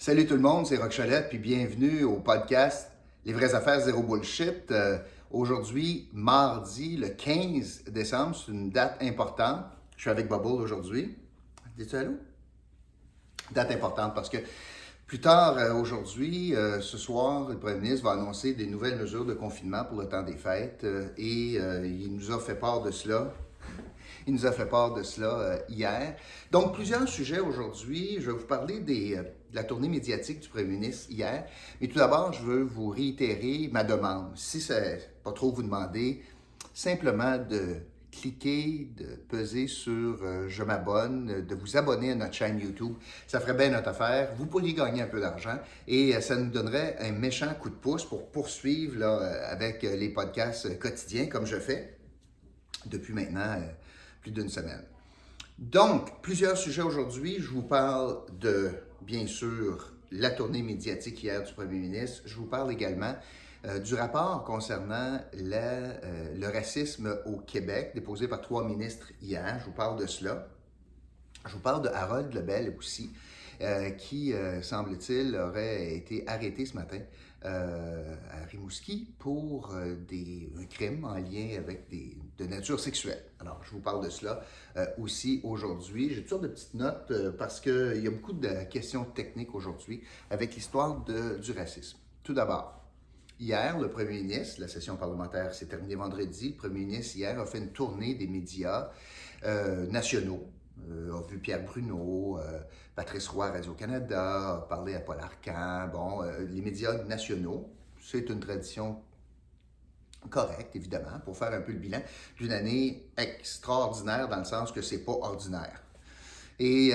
Salut tout le monde, c'est Roch Cholette, puis bienvenue au podcast Les vraies affaires zéro bullshit. Aujourd'hui, mardi, le 15 décembre, c'est une date importante. Je suis avec Bubble aujourd'hui. Dis-tu allô? Date importante parce que plus tard aujourd'hui, ce soir, le premier ministre va annoncer des nouvelles mesures de confinement pour le temps des fêtes et il nous a fait part de cela. Il nous a fait part de cela hier. Donc, plusieurs sujets aujourd'hui. Je vais vous parler de la tournée médiatique du premier ministre hier. Mais tout d'abord, je veux vous réitérer ma demande. Si c'est pas trop vous demander, simplement de cliquer, de peser sur je m'abonne, de vous abonner à notre chaîne YouTube. Ça ferait bien notre affaire. Vous pourriez gagner un peu d'argent et ça nous donnerait un méchant coup de pouce pour poursuivre là, avec les podcasts quotidiens comme je fais depuis maintenant plus d'une semaine. Donc, plusieurs sujets aujourd'hui. Je vous parle de, bien sûr, la tournée médiatique hier du premier ministre. Je vous parle également du rapport concernant le racisme au Québec, déposé par 3 ministres hier. Je vous parle de cela. Je vous parle de Harold Lebel aussi, qui, semble-t-il, aurait été arrêté ce matin à Rimouski pour un crime en lien avec de nature sexuelle. Alors, je vous parle de cela aussi aujourd'hui. J'ai toutes sortes de petites notes parce qu'il y a beaucoup de questions techniques aujourd'hui avec l'histoire du racisme. Tout d'abord, hier, le premier ministre, la session parlementaire s'est terminée vendredi, le premier ministre hier a fait une tournée des médias nationaux. A vu Pierre Bruno, Patrice Roy, Radio-Canada, a parlé à Paul Arcand, les médias nationaux. C'est une tradition correcte, évidemment, pour faire un peu le bilan d'une année extraordinaire dans le sens que c'est pas ordinaire. Et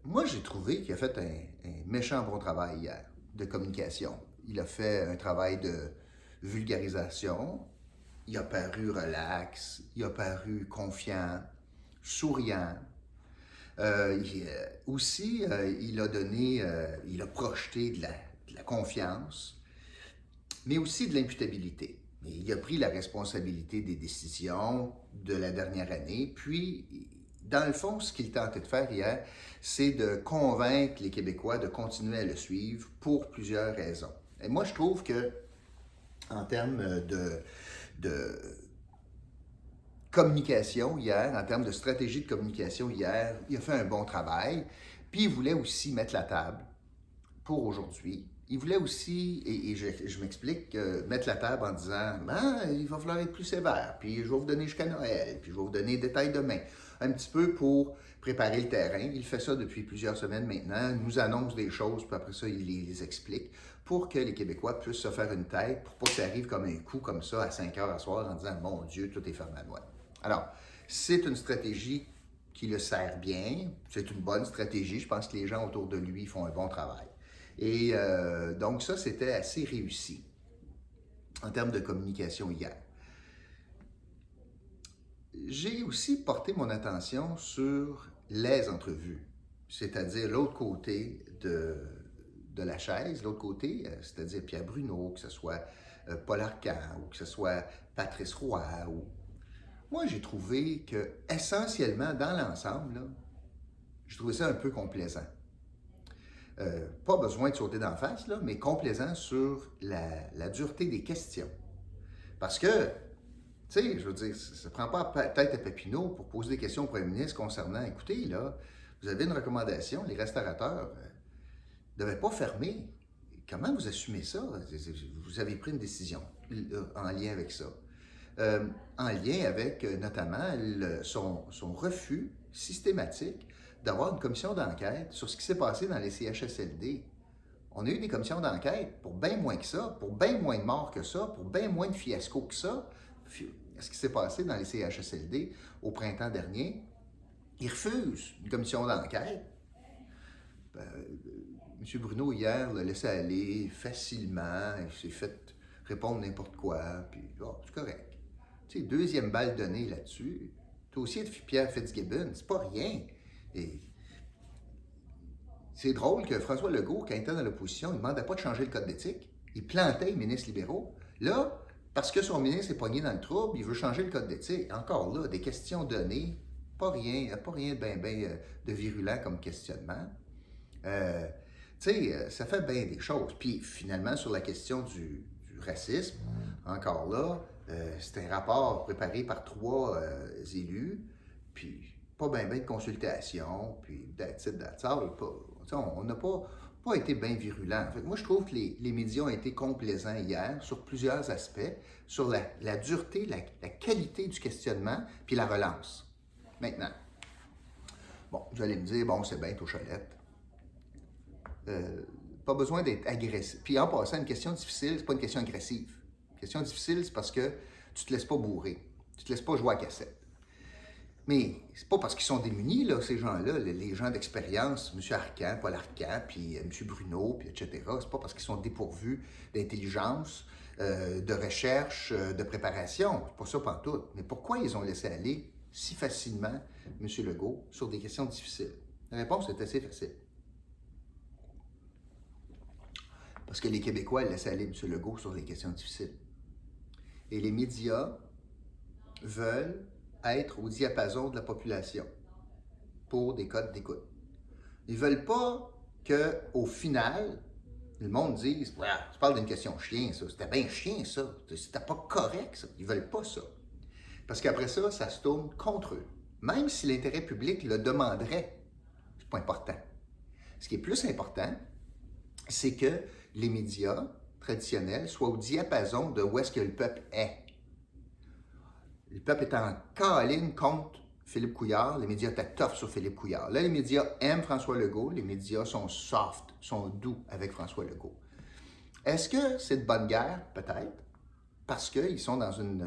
moi, j'ai trouvé qu'il a fait un méchant bon travail hier de communication. Il a fait un travail de vulgarisation, il a paru relax, il a paru confiant, souriant. Il a projeté de la confiance, mais aussi de l'imputabilité. Il a pris la responsabilité des décisions de la dernière année, puis, dans le fond, ce qu'il tentait de faire hier, c'est de convaincre les Québécois de continuer à le suivre pour plusieurs raisons. Et moi, je trouve que, en termes de communication hier, en termes de stratégie de communication hier, il a fait un bon travail. Puis il voulait aussi mettre la table pour aujourd'hui. Il voulait aussi, et je m'explique, mettre la table en disant il va falloir être plus sévère, puis je vais vous donner jusqu'à Noël, puis je vais vous donner des détails demain. Un petit peu pour préparer le terrain. Il fait ça depuis plusieurs semaines maintenant. Il nous annonce des choses, puis après ça, il les explique pour que les Québécois puissent se faire une tête, pour pas que ça arrive comme un coup comme ça à 5 heures à soir en disant mon Dieu, tout est fermé à Noël. Alors, c'est une stratégie qui le sert bien, c'est une bonne stratégie, je pense que les gens autour de lui font un bon travail. Et donc ça, c'était assez réussi en termes de communication hier. J'ai aussi porté mon attention sur les entrevues, c'est-à-dire l'autre côté de la chaise, l'autre côté, c'est-à-dire Pierre Bruno, que ce soit Paul Arcand, ou que ce soit Patrice Roy, Moi, j'ai trouvé que, essentiellement, dans l'ensemble, là, j'ai trouvé ça un peu complaisant. Pas besoin de sauter d'en face, là, mais complaisant sur la dureté des questions. Parce que, tu sais, je veux dire, ça ne prend pas tête à Papineau pour poser des questions au premier ministre concernant, écoutez, là, vous avez une recommandation, les restaurateurs ne devaient pas fermer. Comment vous assumez ça? Vous avez pris une décision en lien avec ça. En lien avec notamment son refus systématique d'avoir une commission d'enquête sur ce qui s'est passé dans les CHSLD. On a eu des commissions d'enquête pour bien moins que ça, pour bien moins de morts que ça, pour bien moins de fiascos que ça. Ce qui s'est passé dans les CHSLD au printemps dernier, ils refusent une commission d'enquête. M. Bruno, hier, l'a laissé aller facilement, il s'est fait répondre n'importe quoi, puis c'est correct. Tu sais, deuxième balle donnée là-dessus. Toi aussi, Pierre Fitzgibbon, c'est pas rien. Et c'est drôle que François Legault, quand il était dans l'opposition, il ne demandait pas de changer le code d'éthique. Il plantait les ministres libéraux. Là, parce que son ministre est pogné dans le trouble, il veut changer le code d'éthique. Encore là, des questions données, pas rien de bien de virulent comme questionnement. Tu ça fait bien des choses. Puis finalement, sur la question du racisme, encore là, c'est un rapport préparé par 3 élus, puis pas bien de consultation, puis that's it, that's all. On n'a pas été bien virulent. En fait, moi, je trouve que les médias ont été complaisants hier sur plusieurs aspects, sur la dureté, la qualité du questionnement, puis la relance. Maintenant, bon, vous allez me dire, bon, c'est bien, Tocholette. Pas besoin d'être agressif. Puis en passant, une question difficile, c'est pas une question agressive. Une question difficile, c'est parce que tu te laisses pas bourrer. Tu te laisses pas jouer à cassette. Mais c'est pas parce qu'ils sont démunis, là, ces gens-là, les gens d'expérience, M. Arcan, Paul Arcan, puis M. Bruno, puis etc. C'est pas parce qu'ils sont dépourvus d'intelligence, de recherche, de préparation. C'est pas ça pantoute. Mais pourquoi ils ont laissé aller si facilement M. Legault sur des questions difficiles? La réponse est assez facile. Parce que les Québécois laissent aller M. Legault sur les questions difficiles. Et les médias veulent être au diapason de la population pour des codes d'écoute. Ils ne veulent pas qu'au final, le monde dise ouais, « Tu parles d'une question chien, ça. C'était bien chien, ça. C'était pas correct, ça. » Ils ne veulent pas ça. Parce qu'après ça, ça se tourne contre eux. Même si l'intérêt public le demanderait, c'est pas important. Ce qui est plus important, c'est que les médias traditionnels soient au diapason de où est-ce que le peuple est. Le peuple est en câline contre Philippe Couillard, les médias étaient tough sur Philippe Couillard. Là, les médias aiment François Legault, les médias sont soft, sont doux avec François Legault. Est-ce que c'est de bonne guerre? Peut-être, parce qu'ils sont dans une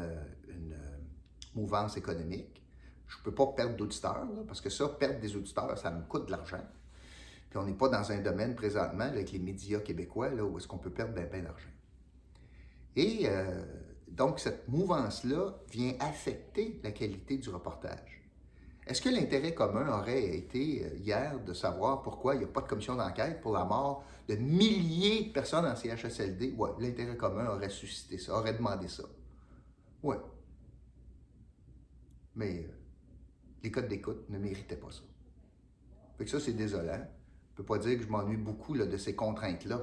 mouvance économique. Je ne peux pas perdre d'auditeurs, parce que ça, perdre des auditeurs, ça me coûte de l'argent. Puis on n'est pas dans un domaine présentement, là, avec les médias québécois, là, où est-ce qu'on peut perdre bien d'argent. Et donc, cette mouvance-là vient affecter la qualité du reportage. Est-ce que l'intérêt commun aurait été hier de savoir pourquoi il n'y a pas de commission d'enquête pour la mort de milliers de personnes en CHSLD? Oui, l'intérêt commun aurait suscité ça, aurait demandé ça. Oui. Mais les codes d'écoute ne méritaient pas ça. Fait que ça, c'est désolant. Je ne peux pas dire que je m'ennuie beaucoup là, de ces contraintes-là,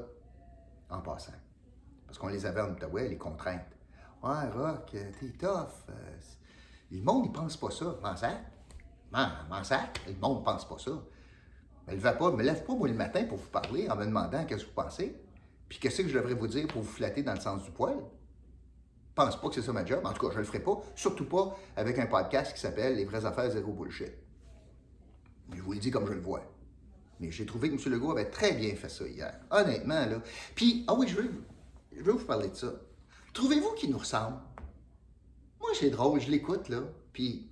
en passant. Parce qu'on les avait en Outaouais, les contraintes. Ouais, Rock, t'es tough. Le monde, il pense pas ça. M'en sac. Le monde ne pense pas ça. Me lève pas, moi, le matin pour vous parler en me demandant qu'est-ce que vous pensez. Puis qu'est-ce que je devrais vous dire pour vous flatter dans le sens du poil. Je pense pas que c'est ça ma job. En tout cas, je le ferai pas. Surtout pas avec un podcast qui s'appelle Les vraies affaires zéro bullshit. Je vous le dis comme je le vois. Mais j'ai trouvé que M. Legault avait très bien fait ça hier. Honnêtement, là. Puis, ah oui, je veux vous parler de ça. Trouvez-vous qu'il nous ressemble? Moi, c'est drôle, je l'écoute, là. Puis,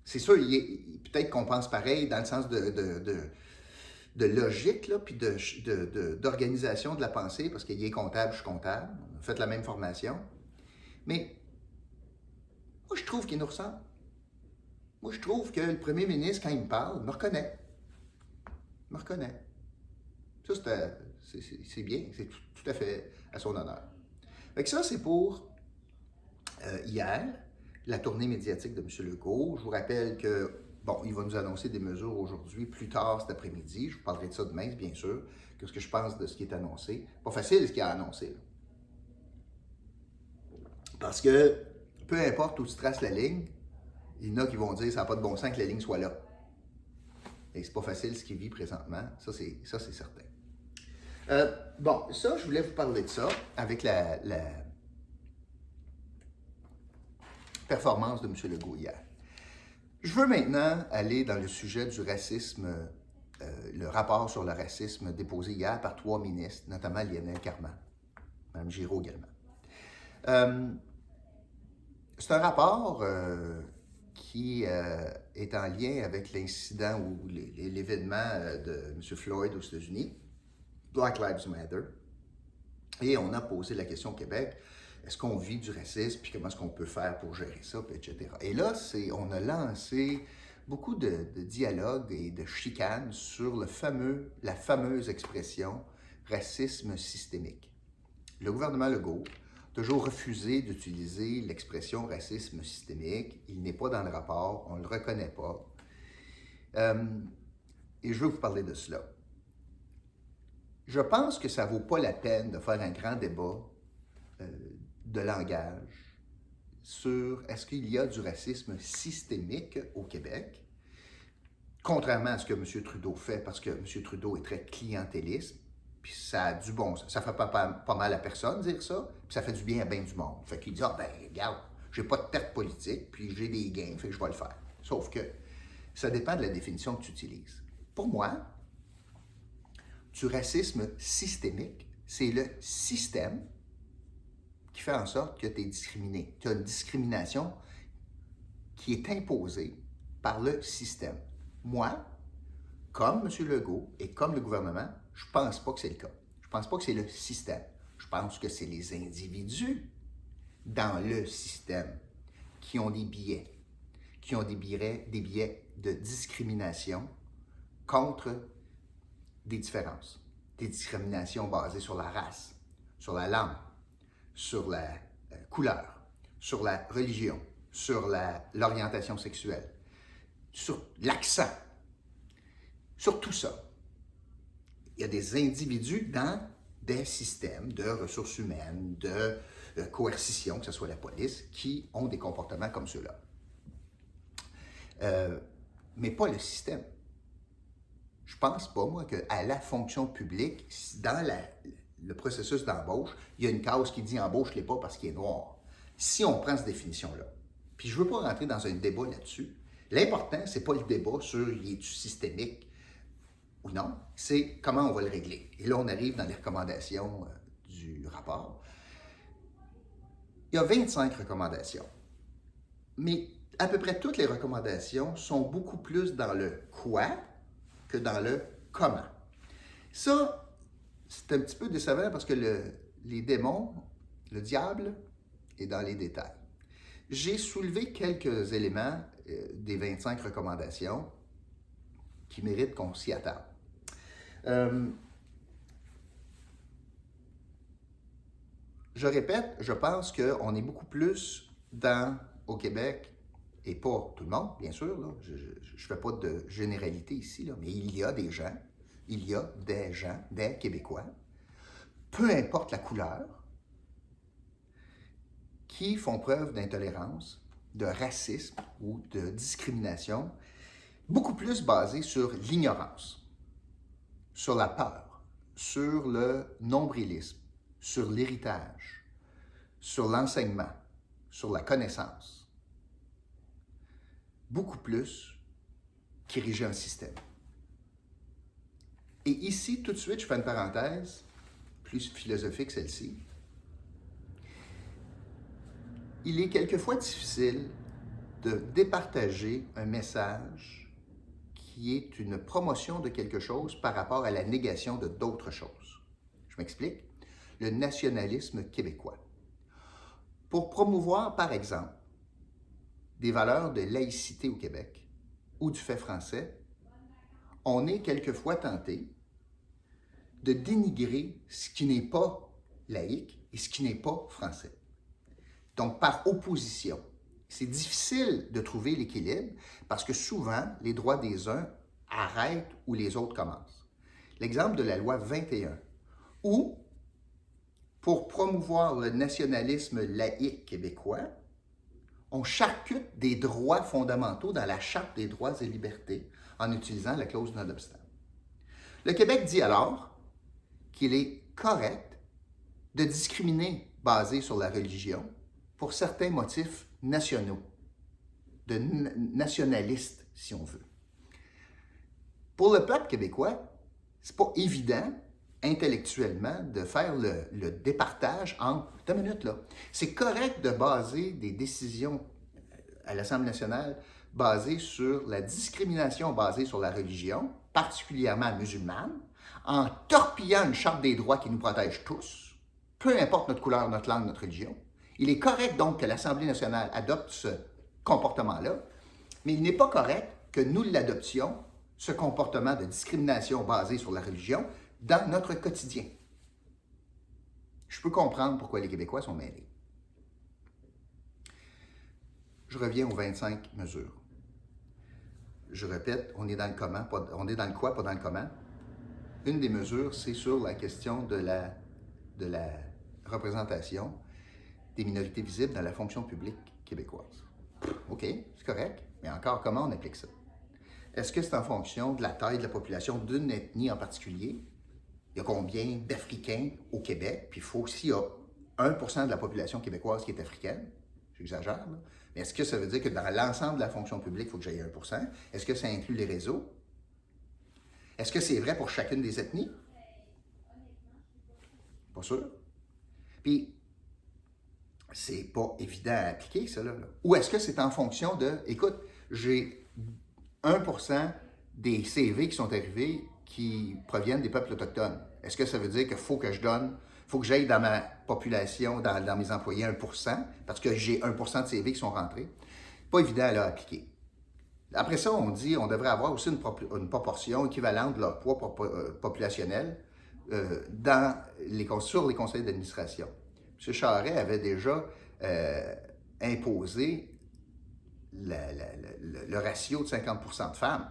c'est sûr, peut-être qu'on pense pareil dans le sens de logique, là, puis d'organisation de la pensée, parce qu'il est comptable, je suis comptable. On a fait la même formation. Mais, moi, je trouve qu'il nous ressemble. Moi, je trouve que le premier ministre, quand il me parle, me reconnaît. Me reconnaît. Ça, c'est bien, c'est tout à fait à son honneur. Fait que ça, c'est pour hier, la tournée médiatique de M. Legault. Je vous rappelle que, bon, il va nous annoncer des mesures aujourd'hui, plus tard cet après-midi. Je vous parlerai de ça demain, bien sûr, que ce que je pense de ce qui est annoncé. Pas facile ce qu'il a annoncé, là. Parce que, peu importe où tu traces la ligne, il y en a qui vont dire que ça n'a pas de bon sens que la ligne soit là. Et c'est pas facile ce qu'il vit présentement, ça c'est certain. Bon, ça, je voulais vous parler de ça avec la performance de M. Legault hier. Je veux maintenant aller dans le sujet du racisme, le rapport sur le racisme déposé hier par 3 ministres, notamment Lionel Carman, Mme Giraud également. C'est un rapport qui est en lien avec l'incident ou l'événement de M. Floyd aux États-Unis, Black Lives Matter. Et on a posé la question au Québec, est-ce qu'on vit du racisme, puis comment est-ce qu'on peut faire pour gérer ça, etc. Et là, on a lancé beaucoup de dialogues et de chicanes sur la fameuse expression racisme systémique. Le gouvernement Legault a toujours refusé d'utiliser l'expression racisme systémique. Il n'est pas dans le rapport, on ne le reconnaît pas. Et je veux vous parler de cela. Je pense que ça ne vaut pas la peine de faire un grand débat euh, de langage sur est-ce qu'il y a du racisme systémique au Québec, contrairement à ce que M. Trudeau fait, parce que M. Trudeau est très clientéliste, puis ça a du bon sens. Ça fait pas mal à personne dire ça, puis ça fait du bien à bien du monde. Fait qu'il dit, ah ben, regarde, j'ai pas de perte politique, puis j'ai des gains, fait que je vais le faire. Sauf que ça dépend de la définition que tu utilises. Pour moi, du racisme systémique, c'est le système qui fait en sorte que tu es discriminé. Tu as une discrimination qui est imposée par le système. Moi, comme M. Legault et comme le gouvernement, je ne pense pas que c'est le cas. Je ne pense pas que c'est le système. Je pense que c'est les individus dans le système qui ont des biais, des biais de discrimination contre des différences, des discriminations basées sur la race, sur la langue, sur la couleur, sur la religion, sur l'orientation sexuelle, sur l'accent, sur tout ça. Il y a des individus dans des systèmes de ressources humaines, de coercition, que ce soit la police, qui ont des comportements comme ceux-là. Mais pas le système. Je ne pense pas, moi, qu'à la fonction publique, dans le processus d'embauche, il y a une case qui dit embauche les pas parce qu'il est noir. Si on prend cette définition-là, puis je ne veux pas rentrer dans un débat là-dessus, l'important, ce n'est pas le débat sur est-tu systémique ou non, c'est comment on va le régler. Et là, on arrive dans les recommandations du rapport. Il y a 25 recommandations, mais à peu près toutes les recommandations sont beaucoup plus dans le quoi que dans le comment. Ça, c'est un petit peu décevant parce que les démons, le diable, est dans les détails. J'ai soulevé quelques éléments des 25 recommandations qui méritent qu'on s'y attarde. Je répète, je pense qu'on est beaucoup plus au Québec, et pas tout le monde, bien sûr, là, je ne fais pas de généralité ici, là, mais il y a des gens, des Québécois, peu importe la couleur, qui font preuve d'intolérance, de racisme ou de discrimination, beaucoup plus basée sur l'ignorance, sur la peur, sur le nombrilisme, sur l'héritage, sur l'enseignement, sur la connaissance. Beaucoup plus qu'ériger un système. Et ici, tout de suite, je fais une parenthèse, plus philosophique celle-ci. Il est quelquefois difficile de départager un message qui est une promotion de quelque chose par rapport à la négation de d'autres choses. Je m'explique. Le nationalisme québécois. Pour promouvoir, par exemple, des valeurs de laïcité au Québec ou du fait français, on est quelquefois tenté de dénigrer ce qui n'est pas laïque et ce qui n'est pas français. Donc, par opposition, c'est difficile de trouver l'équilibre parce que souvent, les droits des uns arrêtent où les autres commencent. L'exemple de la loi 21, où, pour promouvoir le nationalisme laïque québécois, on charcute des droits fondamentaux dans la Charte des droits et libertés en utilisant la clause non-obstant. Le Québec dit alors qu'il est correct de discriminer basé sur la religion pour certains motifs nationaux, nationalistes, si on veut. Pour le peuple québécois, c'est pas évident intellectuellement de faire le départage entre... Attends une minute, là. C'est correct de baser des décisions à l'Assemblée nationale basées sur la discrimination basée sur la religion, particulièrement musulmane, en torpillant une charte des droits qui nous protège tous, peu importe notre couleur, notre langue, notre religion. Il est correct donc que l'Assemblée nationale adopte ce comportement-là, mais il n'est pas correct que nous l'adoptions, ce comportement de discrimination basé sur la religion, dans notre quotidien. Je peux comprendre pourquoi les Québécois sont mêlés. Je reviens aux 25 mesures. Je répète, on est dans le comment, on est dans le quoi, pas dans le comment. une des mesures, c'est sur la question de la représentation des minorités visibles dans la fonction publique québécoise. OK, c'est correct, mais encore, comment on applique ça? Est-ce que c'est en fonction de la taille de la population d'une ethnie en particulier? Il y a combien d'Africains au Québec? Puis il faut s'il y a 1% de la population québécoise qui est africaine, j'exagère, là. Mais est-ce que ça veut dire que dans l'ensemble de la fonction publique, il faut que j'aille 1%? Est-ce que ça inclut les réseaux? Est-ce que c'est vrai pour chacune des ethnies? Pas sûr. Puis, c'est pas évident à appliquer, ça, là. Ou est-ce que c'est en fonction de, écoute, j'ai 1% des CV qui sont arrivés qui proviennent des peuples autochtones. Est-ce que ça veut dire qu'il faut que je donne, il faut que j'aille dans ma population, dans mes employés 1%, parce que j'ai 1% de CV qui sont rentrés? Pas évident à appliquer. Après ça, on dit qu'on devrait avoir aussi une proportion équivalente de leur poids populationnel sur les conseils d'administration. M. Charest avait déjà imposé le ratio de 50% de femmes.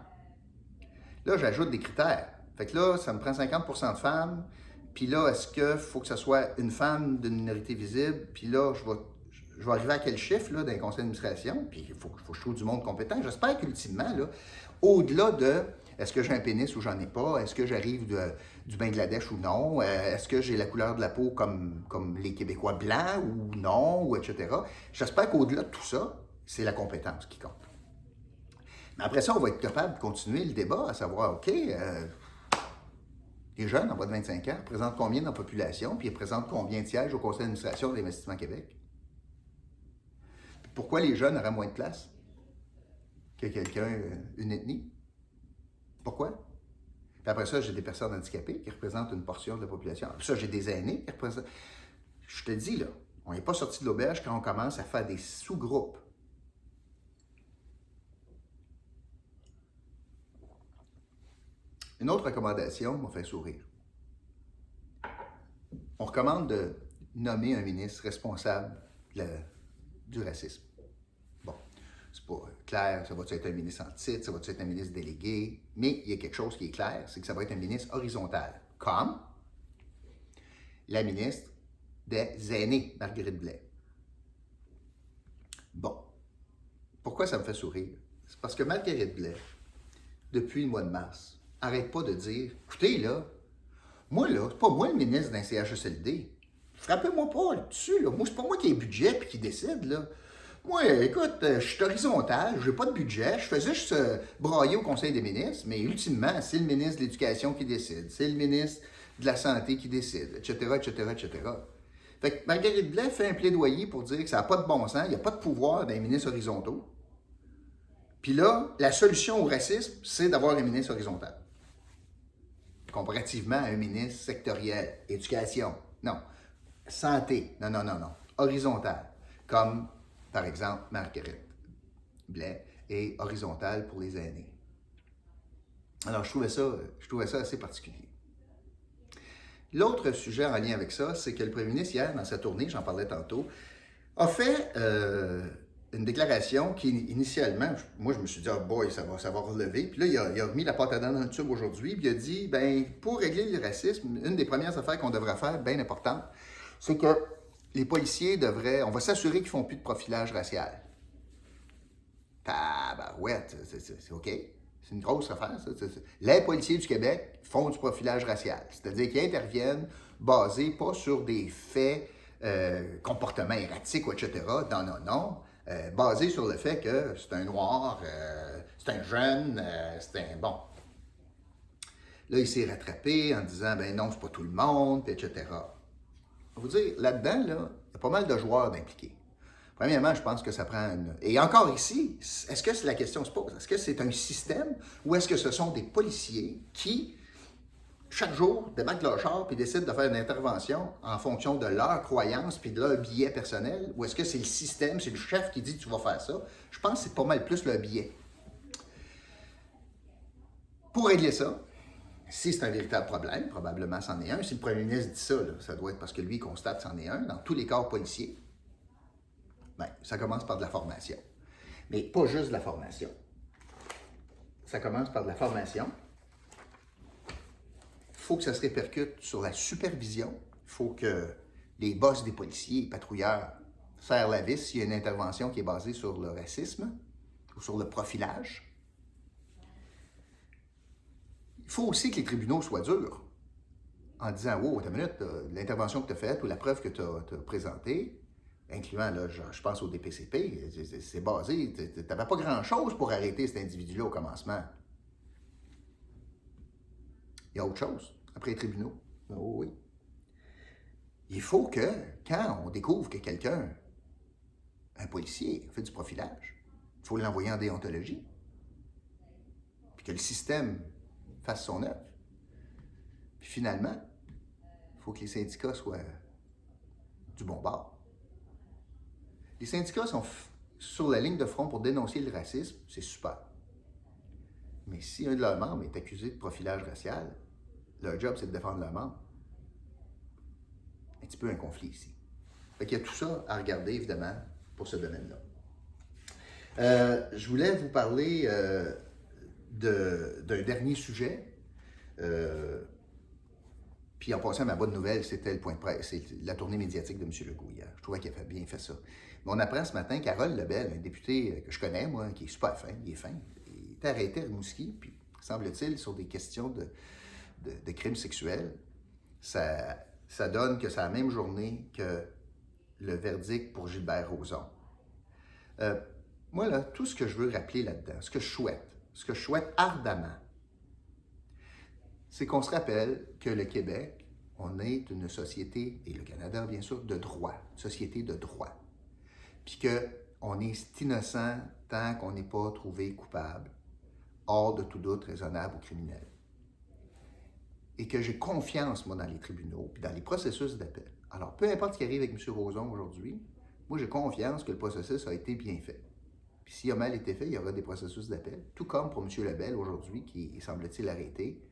Là, j'ajoute des critères. Fait que là, ça me prend 50% de femmes. Puis là, est-ce qu'il faut que ce soit une femme d'une minorité visible? Puis là, je vais arriver à quel chiffre là, dans les conseils d'administration? Puis il faut que je trouve du monde compétent. J'espère qu'ultimement, là, au-delà de est-ce que j'ai un pénis ou j'en ai pas? Est-ce que j'arrive du Bangladesh ou non? Est-ce que j'ai la couleur de la peau comme les Québécois blancs ou non? Ou etc. J'espère qu'au-delà de tout ça, c'est la compétence qui compte. Mais après ça, on va être capable de continuer le débat, à savoir, OK, les jeunes en bas de 25 ans représentent combien dans la population, puis ils représentent combien de sièges au Conseil d'administration de l'Investissement Québec? Puis pourquoi les jeunes auraient moins de place que quelqu'un, une ethnie? Pourquoi? Puis après ça, j'ai des personnes handicapées qui représentent une portion de la population. Après ça, j'ai des aînés qui représentent... Je te dis, là, on n'est pas sorti de l'auberge quand on commence à faire des sous-groupes. Une autre recommandation m'a fait sourire. On recommande de nommer un ministre responsable du racisme. Bon, c'est pas clair, ça va-tu être un ministre en titre, ça va-tu être un ministre délégué, mais il y a quelque chose qui est clair, c'est que ça va être un ministre horizontal, comme la ministre des Aînés, Marguerite Blais. Bon, pourquoi ça me fait sourire? C'est parce que Marguerite Blais, depuis le mois de mars, arrête pas de dire, écoutez là, moi là, c'est pas moi le ministre d'un CHSLD. Frappez-moi pas là-dessus, là. Moi, c'est pas moi qui ai le budget et qui décide, là. Moi, écoute, je suis horizontal, j'ai pas de budget, je faisais juste brailler au Conseil des ministres, mais ultimement, c'est le ministre de l'Éducation qui décide, c'est le ministre de la Santé qui décide, etc., etc., etc. Fait que Marguerite Blais fait un plaidoyer pour dire que ça n'a pas de bon sens, il n'y a pas de pouvoir dans les ministres horizontaux. Puis là, la solution au racisme, c'est d'avoir un ministre horizontal. Comparativement à un ministre sectoriel. Éducation, non. Santé, non, non, non, non. Horizontal, comme par exemple Marguerite Blais est horizontale pour les aînés. Alors, je trouvais ça assez particulier. L'autre sujet en lien avec ça, c'est que le premier ministre, hier, dans sa tournée, j'en parlais tantôt, a fait une déclaration qui, initialement, moi, je me suis dit, oh boy, ça va relever. Puis là, il a remis la pâte à dents dans le tube aujourd'hui, puis il a dit, ben pour régler le racisme, une des premières affaires qu'on devrait faire, bien importante, c'est que les policiers on va s'assurer qu'ils ne font plus de profilage racial. Tabarouette, c'est OK. C'est une grosse affaire, ça. Les policiers du Québec font du profilage racial. C'est-à-dire qu'ils interviennent basés pas sur des faits, comportements erratiques, etc. Non, non, non. Basés sur le fait que c'est un noir, c'est un jeune, c'est un bon. Là, il s'est rattrapé en disant, ben non, c'est pas tout le monde, etc. Je vais vous dire, là-dedans, là, il y a pas mal de joueurs d'impliqués. Premièrement, je pense que ça prend une... Et encore ici, est-ce que la question se pose? Est-ce que c'est un système ou est-ce que ce sont des policiers qui, chaque jour, débarquent leur char et décident de faire une intervention en fonction de leur croyance puis de leur billet personnel? Ou est-ce que c'est le système, c'est le chef qui dit tu vas faire ça? Je pense que c'est pas mal plus le billet. Pour régler ça, si c'est un véritable problème, probablement c'en est un. Si le premier ministre dit ça, là, ça doit être parce que lui, il constate que c'en est un dans tous les corps policiers. Bien, ça commence par de la formation. Mais pas juste de la formation. Ça commence par de la formation faut que ça se répercute sur la supervision. Il faut que les boss des policiers, les patrouilleurs, serrent la vis s'il y a une intervention qui est basée sur le racisme ou sur le profilage. Il faut aussi que les tribunaux soient durs en disant « Wow, attends une minute, l'intervention que tu as faite ou la preuve que tu as présentée, incluant, là, je pense au DPCP, c'est basé, tu n'avais pas grand-chose pour arrêter cet individu-là au commencement. » Il y a autre chose après les tribunaux. Oh oui. Il faut que, quand on découvre que quelqu'un, un policier, fait du profilage, il faut l'envoyer en déontologie. Puis que le système fasse son œuvre. Puis finalement, il faut que les syndicats soient du bon bord. Les syndicats sont sur la ligne de front pour dénoncer le racisme, c'est super. Mais si un de leurs membres est accusé de profilage racial, leur job, c'est de défendre leurs membres. Un petit peu un conflit ici. Fait qu'il y a tout ça à regarder, évidemment, pour ce domaine-là. Je voulais vous parler d'un dernier sujet. Puis en passant, ma bonne nouvelle, c'était le point de presse, c'est la tournée médiatique de M. Legault hier. Je trouvais qu'il avait bien fait ça. Mais on apprend ce matin qu'Harold Lebel, un député que je connais, moi, qui est super fin, il est arrêté à Rimouski, puis semble-t-il, sur des questions de crimes sexuels. Ça donne que c'est la même journée que le verdict pour Gilbert Rozon. Moi, là, tout ce que je veux rappeler là-dedans, ce que je souhaite ardemment, c'est qu'on se rappelle que le Québec, on est une société, et le Canada, bien sûr, de droit, une société de droit. Puis qu'on est innocent tant qu'on n'est pas trouvé coupable, hors de tout doute raisonnable ou criminel. Et que j'ai confiance, moi, dans les tribunaux, puis dans les processus d'appel. Alors, peu importe ce qui arrive avec M. Rozon aujourd'hui, moi, j'ai confiance que le processus a été bien fait. Puis s'il a mal été fait, il y aura des processus d'appel. Tout comme pour M. Lebel aujourd'hui, qui semble-t-il arrêté.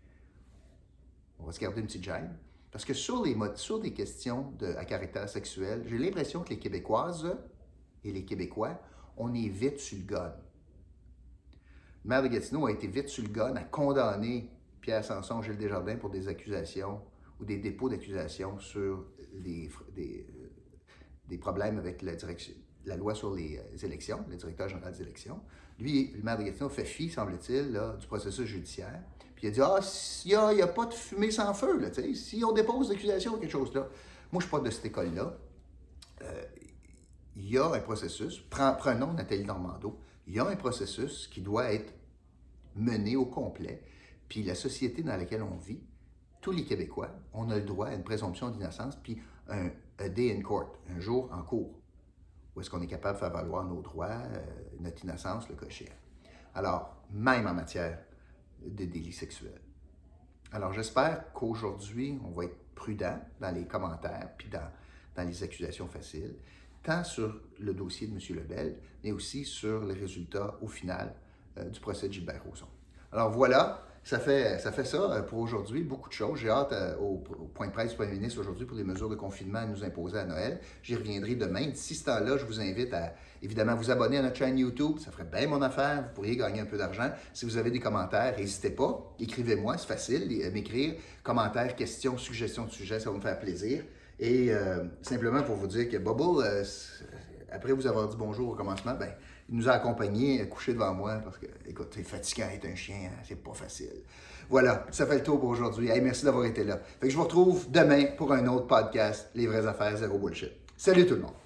On va se garder une petite gêne. Parce que sur des questions à caractère sexuel, j'ai l'impression que les Québécoises et les Québécois, on est vite sur le gun. Le maire de Gatineau a été vite sur le gun à condamner Pierre Sanson, Gilles Desjardins pour des accusations ou des dépôts d'accusations sur des problèmes avec la loi sur les élections, le directeur général des élections. Lui, le maire de Gatineau, fait fi, semble-t-il, du processus judiciaire. Puis il a dit, il n'y a pas de fumée sans feu, là, si on dépose l'accusation ou quelque chose là. Moi, je ne suis pas de cette école-là. Il y a un processus, prenons Nathalie Normando, il y a un processus qui doit être mené au complet. Puis la société dans laquelle on vit, tous les Québécois, on a le droit à une présomption d'innocence, puis un day in court, un jour en cours, où est-ce qu'on est capable de faire valoir nos droits, notre innocence, le cas échéant. Alors, même en matière de délits sexuels. Alors, j'espère qu'aujourd'hui, on va être prudent dans les commentaires, puis dans les accusations faciles, tant sur le dossier de M. Lebel, mais aussi sur les résultats, au final, du procès de Gilbert Rozon. Alors voilà, ça fait ça pour aujourd'hui, beaucoup de choses. J'ai hâte au point de presse du premier ministre aujourd'hui pour les mesures de confinement à nous imposer à Noël. J'y reviendrai demain. D'ici ce temps-là, je vous invite à, évidemment, vous abonner à notre chaîne YouTube. Ça ferait bien mon affaire. Vous pourriez gagner un peu d'argent. Si vous avez des commentaires, n'hésitez pas. Écrivez-moi, c'est facile. M'écrire, commentaires, questions, suggestions de sujets, ça va me faire plaisir. Et simplement pour vous dire que Bubble, après vous avoir dit bonjour au commencement, ben, il nous a accompagnés, couché devant moi, parce que, écoute, c'est fatigant d'être un chien, hein, c'est pas facile. Voilà, ça fait le tour pour aujourd'hui. Hey, merci d'avoir été là. Fait que je vous retrouve demain pour un autre podcast, Les vraies affaires, zéro bullshit. Salut tout le monde!